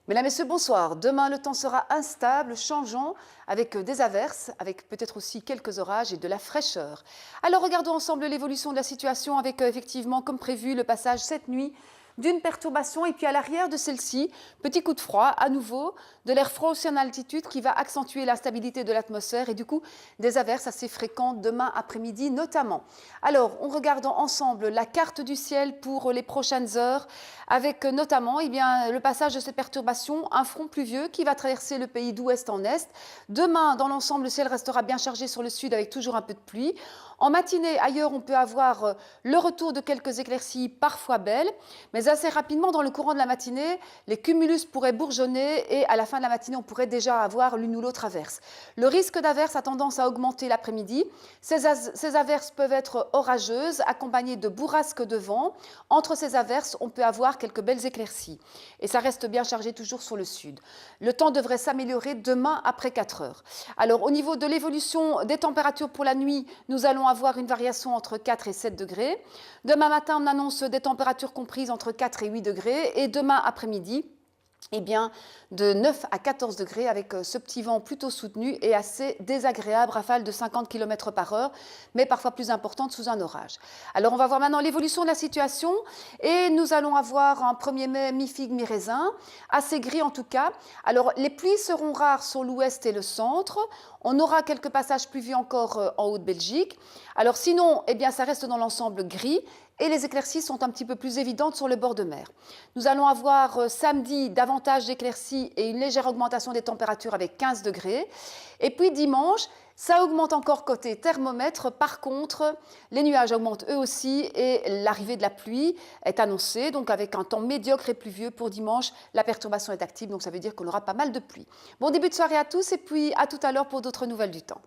Mesdames, Messieurs, bonsoir. Demain, le temps sera instable, changeant, avec des averses, avec peut-être aussi quelques orages et de la fraîcheur. Alors, regardons ensemble l'évolution de la situation avec effectivement, comme prévu, le passage cette nuit d'une perturbation et puis à l'arrière de celle-ci, petit coup de froid à nouveau, de l'air froid aussi en altitude qui va accentuer l'instabilité de l'atmosphère et du coup des averses assez fréquentes demain après-midi notamment. Alors, on regarde ensemble la carte du ciel pour les prochaines heures avec notamment le passage de cette perturbation, un front pluvieux qui va traverser le pays d'ouest en est. Demain, dans l'ensemble, le ciel restera bien chargé sur le sud avec toujours un peu de pluie. En matinée, ailleurs, on peut avoir le retour de quelques éclaircies parfois belles, mais assez rapidement, dans le courant de la matinée, les cumulus pourraient bourgeonner et à la fin de la matinée, on pourrait déjà avoir l'une ou l'autre averse. Le risque d'averse a tendance à augmenter l'après-midi. Ces averses peuvent être orageuses, accompagnées de bourrasques de vent. Entre ces averses, on peut avoir quelques belles éclaircies. Et ça reste bien chargé toujours sur le sud. Le temps devrait s'améliorer demain après 4 heures. Alors, au niveau de l'évolution des températures pour la nuit, nous allons avoir une variation entre 4 et 7 degrés. Demain matin, on annonce des températures comprises entre 4 et 8 degrés. Et demain après-midi, de 9 à 14 degrés avec ce petit vent plutôt soutenu et assez désagréable, rafale de 50 km par heure, mais parfois plus importante sous un orage. Alors on va voir maintenant l'évolution de la situation et nous allons avoir un 1er mai mi-figue, mi-raisin, assez gris en tout cas. Alors les pluies seront rares sur l'ouest et le centre. On aura quelques passages pluvieux encore en Haute-Belgique. Alors sinon, ça reste dans l'ensemble gris et les éclaircies sont un petit peu plus évidentes sur le bord de mer. Nous allons avoir samedi davantage d'éclaircies et une légère augmentation des températures avec 15 degrés. Et puis dimanche, ça augmente encore côté thermomètre. Par contre, les nuages augmentent eux aussi et l'arrivée de la pluie est annoncée. Donc avec un temps médiocre et pluvieux pour dimanche, la perturbation est active. Donc ça veut dire qu'on aura pas mal de pluie. Bon début de soirée à tous et puis à tout à l'heure pour d'autres nouvelles du temps.